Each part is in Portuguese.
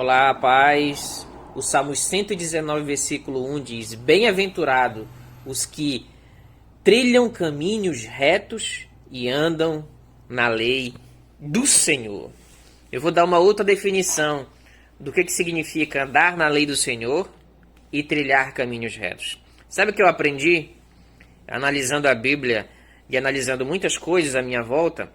Olá, paz. O Salmo 119, versículo 1 diz: Bem-aventurado os que trilham caminhos retos e andam na lei do Senhor. Eu vou dar uma outra definição do que significa andar na lei do Senhor e trilhar caminhos retos. Sabe o que eu aprendi analisando a Bíblia e analisando muitas coisas à minha volta?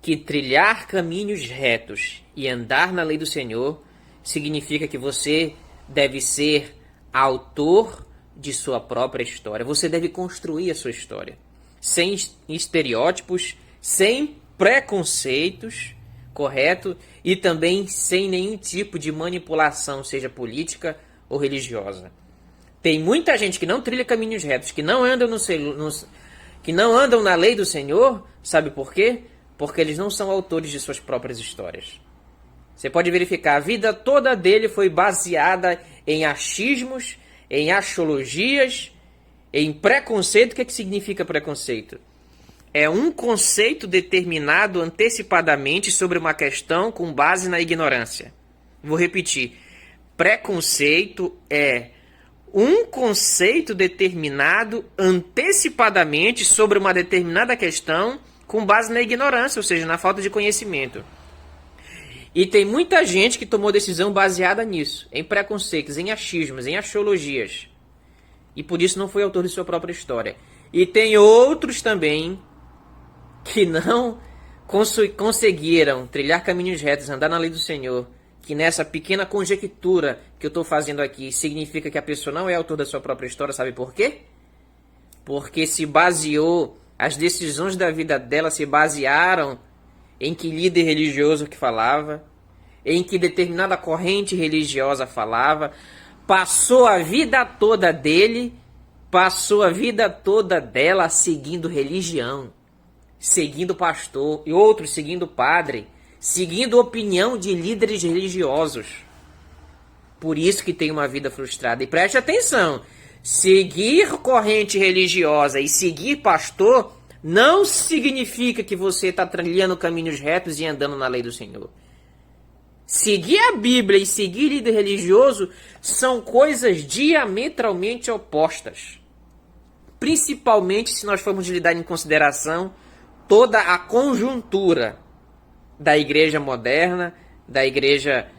Que trilhar caminhos retos e andar na lei do Senhor significa que você deve ser autor de sua própria história. Você deve construir a sua história. Sem estereótipos, sem preconceitos, correto? E também sem nenhum tipo de manipulação, seja política ou religiosa. Tem muita gente que não trilha caminhos retos, que não andam que não andam na lei do Senhor. Sabe por quê? Porque eles não são autores de suas próprias histórias. Você pode verificar, a vida toda dele foi baseada em achismos, em axiologias, em preconceito. O que significa preconceito? É um conceito determinado antecipadamente sobre uma questão com base na ignorância. Vou repetir. Preconceito é um conceito determinado antecipadamente sobre uma determinada questão com base na ignorância, ou seja, na falta de conhecimento. E tem muita gente que tomou decisão baseada nisso, em preconceitos, em achismos, em axiologias. E por isso não foi autor de sua própria história. E tem outros também que não conseguiram trilhar caminhos retos, andar na lei do Senhor, que nessa pequena conjectura que eu estou fazendo aqui significa que a pessoa não é autor da sua própria história. Sabe por quê? Porque se baseou, as decisões da vida dela se basearam em que líder religioso que falava, em que determinada corrente religiosa falava, passou a vida toda dele, passou a vida toda dela seguindo religião, seguindo pastor, e outros seguindo padre, seguindo opinião de líderes religiosos. Por isso que tem uma vida frustrada. E preste atenção, seguir corrente religiosa e seguir pastor não significa que você está trilhando caminhos retos e andando na lei do Senhor. Seguir a Bíblia e seguir líder religioso são coisas diametralmente opostas. Principalmente se nós formos lidar em consideração toda a conjuntura da igreja moderna, da igreja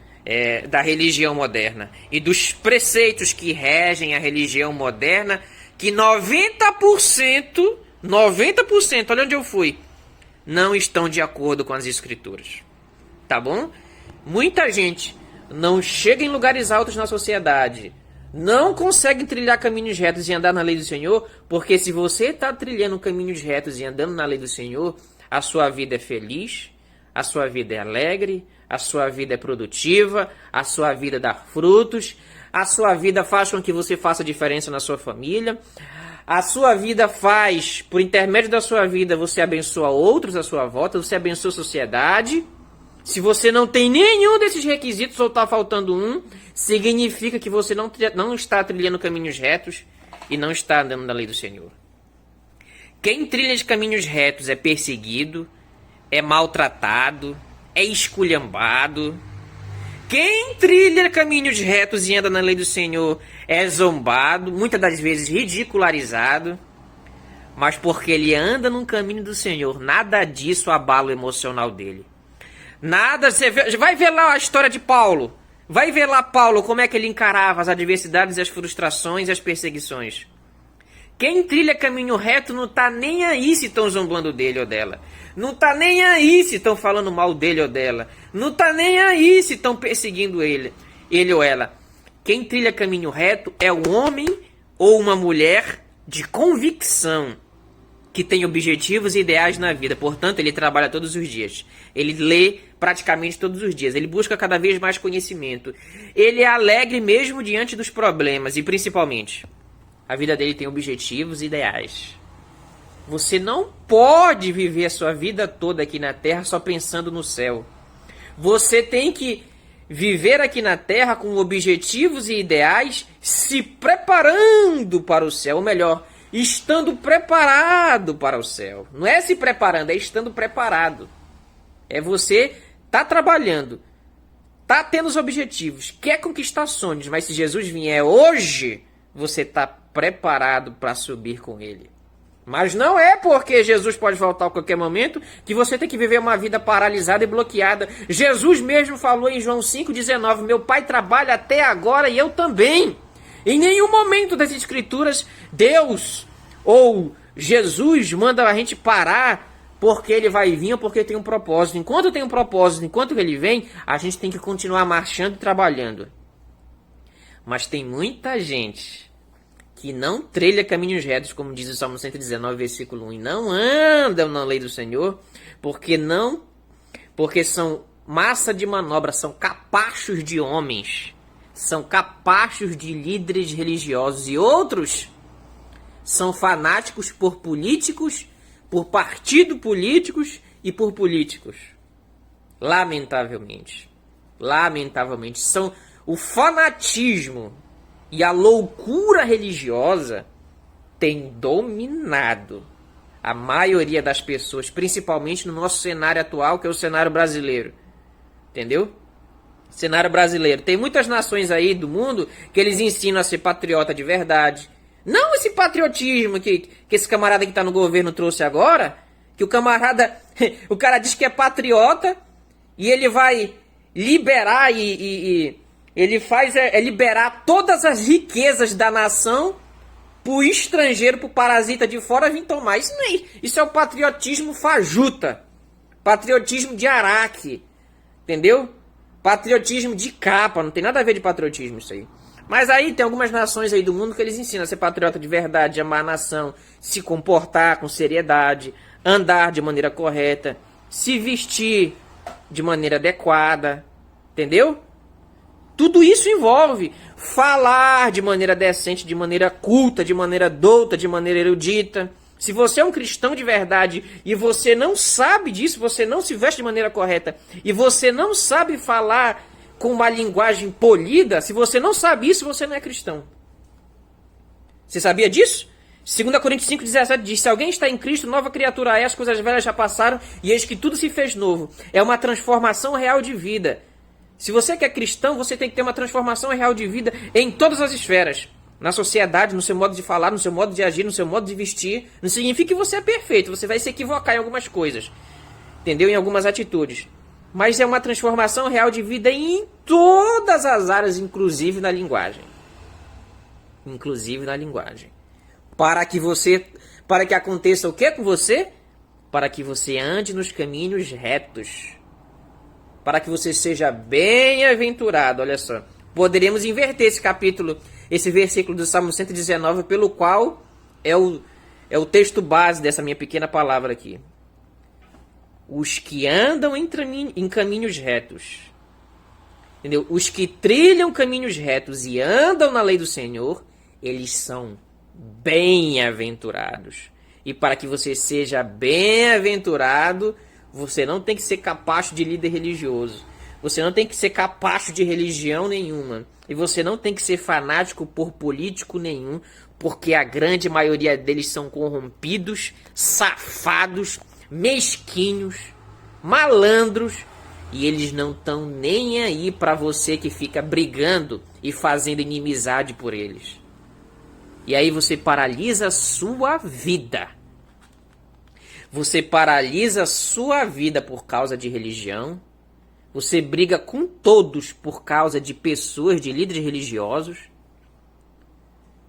da religião moderna e dos preceitos que regem a religião moderna, que 90%, olha onde eu fui, não estão de acordo com as escrituras. Tá bom? Muita gente não chega em lugares altos na sociedade, não consegue trilhar caminhos retos e andar na lei do Senhor, porque se você está trilhando caminhos retos e andando na lei do Senhor, a sua vida é feliz, a sua vida é alegre, a sua vida é produtiva, a sua vida dá frutos, a sua vida faz com que você faça diferença na sua família, a sua vida faz, por intermédio da sua vida, você abençoa outros à sua volta, você abençoa a sociedade. Se você não tem nenhum desses requisitos ou está faltando um, significa que você não está trilhando caminhos retos e não está andando na lei do Senhor. Quem trilha de caminhos retos é perseguido, é maltratado, é esculhambado. Quem trilha caminhos retos e anda na lei do Senhor é zombado, muitas das vezes ridicularizado. Mas porque ele anda num caminho do Senhor, nada disso abala o emocional dele. Nada, vai ver lá a história de Paulo. Vai ver lá Paulo como é que ele encarava as adversidades, as frustrações e as perseguições. Quem trilha caminho reto não tá nem aí se estão zombando dele ou dela. Não tá nem aí se estão falando mal dele ou dela. Não tá nem aí se estão perseguindo ele ou ela. Quem trilha caminho reto é um homem ou uma mulher de convicção, que tem objetivos e ideais na vida. Portanto, ele trabalha todos os dias. Ele lê praticamente todos os dias. Ele busca cada vez mais conhecimento. Ele é alegre mesmo diante dos problemas. E principalmente, a vida dele tem objetivos e ideais. Você não pode viver a sua vida toda aqui na terra só pensando no céu. Você tem que viver aqui na terra com objetivos e ideais, se preparando para o céu. Ou melhor, estando preparado para o céu. Não é se preparando, é estando preparado. É você tá trabalhando, tá tendo os objetivos, quer conquistar sonhos, mas se Jesus vier hoje, você tá preparado para subir com ele. Mas não é porque Jesus pode voltar a qualquer momento que você tem que viver uma vida paralisada e bloqueada. Jesus mesmo falou em João 5,19, meu pai trabalha até agora e eu também. Em nenhum momento das escrituras, Deus ou Jesus manda a gente parar porque ele vai vir ou porque tem um propósito. Enquanto tem um propósito, enquanto ele vem, a gente tem que continuar marchando e trabalhando. Mas tem muita gente que não trilha caminhos retos, como diz o Salmo 119, versículo 1, e não andam na lei do Senhor, porque são massa de manobra, são capachos de homens, são capachos de líderes religiosos, e outros são fanáticos por políticos, por partido políticos e por políticos. Lamentavelmente, são o fanatismo e a loucura religiosa tem dominado a maioria das pessoas, principalmente no nosso cenário atual, que é o cenário brasileiro. Entendeu? Cenário brasileiro. Tem muitas nações aí do mundo que eles ensinam a ser patriota de verdade. Não esse patriotismo que esse camarada que está no governo trouxe agora, que o cara diz que é patriota e ele vai liberar ele faz liberar todas as riquezas da nação pro estrangeiro, pro parasita de fora vir tomar. Isso é o patriotismo fajuta. Patriotismo de Araque. Entendeu? Patriotismo de capa. Não tem nada a ver de patriotismo isso aí. Mas aí tem algumas nações aí do mundo que eles ensinam a ser patriota de verdade, amar a nação, se comportar com seriedade, andar de maneira correta, se vestir de maneira adequada. Entendeu? Tudo isso envolve falar de maneira decente, de maneira culta, de maneira douta, de maneira erudita. Se você é um cristão de verdade e você não sabe disso, você não se veste de maneira correta e você não sabe falar com uma linguagem polida, se você não sabe isso, você não é cristão. Você sabia disso? 2 Coríntios 5,17 diz, se alguém está em Cristo, nova criatura é, as coisas velhas já passaram e eis que tudo se fez novo. É uma transformação real de vida. Se você que é cristão, você tem que ter uma transformação real de vida em todas as esferas. Na sociedade, no seu modo de falar, no seu modo de agir, no seu modo de vestir. Não significa que você é perfeito, você vai se equivocar em algumas coisas. Entendeu? Em algumas atitudes. Mas é uma transformação real de vida em todas as áreas, inclusive na linguagem. Inclusive na linguagem. Para que aconteça o que com você? Para que você ande nos caminhos retos. Para que você seja bem-aventurado, olha só. Poderíamos inverter esse versículo do Salmo 119, pelo qual é o texto base dessa minha pequena palavra aqui. Os que andam em caminhos retos. Entendeu? Os que trilham caminhos retos e andam na lei do Senhor, eles são bem-aventurados. E para que você seja bem-aventurado, você não tem que ser capacho de líder religioso. Você não tem que ser capacho de religião nenhuma. E você não tem que ser fanático por político nenhum, porque a grande maioria deles são corrompidos, safados, mesquinhos, malandros, e eles não estão nem aí para você que fica brigando e fazendo inimizade por eles. E aí você paralisa a sua vida. Você paralisa a sua vida por causa de religião. Você briga com todos por causa de pessoas, de líderes religiosos.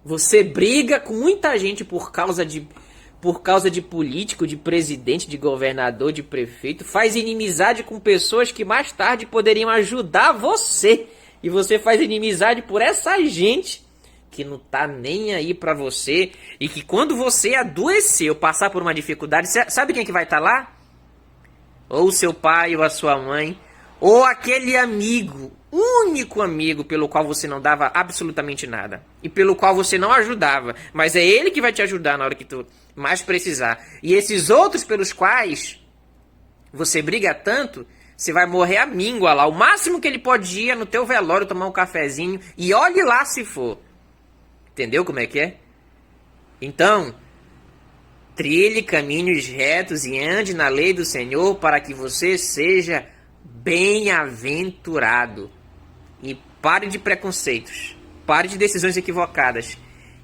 Você briga com muita gente por causa de político, de presidente, de governador, de prefeito. Faz inimizade com pessoas que mais tarde poderiam ajudar você. E você faz inimizade por essa gente que não tá nem aí pra você, e que quando você adoecer ou passar por uma dificuldade, sabe quem é que vai estar lá? Ou o seu pai, ou a sua mãe, ou aquele amigo, único amigo pelo qual você não dava absolutamente nada, e pelo qual você não ajudava, mas é ele que vai te ajudar na hora que tu mais precisar. E esses outros pelos quais você briga tanto, você vai morrer à míngua lá. O máximo que ele pode ir é no teu velório tomar um cafezinho, e olhe lá se for. Entendeu como é que é? Então, trilhe caminhos retos e ande na lei do Senhor para que você seja bem-aventurado. E pare de preconceitos, pare de decisões equivocadas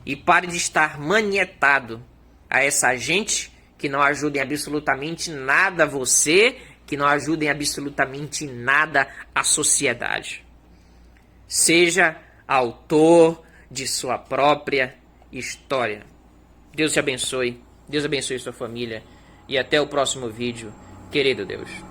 e pare de estar manietado a essa gente que não ajuda em absolutamente nada a você, que não ajuda em absolutamente nada a sociedade. Seja autor de sua própria história. Deus te abençoe, Deus abençoe sua família e até o próximo vídeo, querido Deus.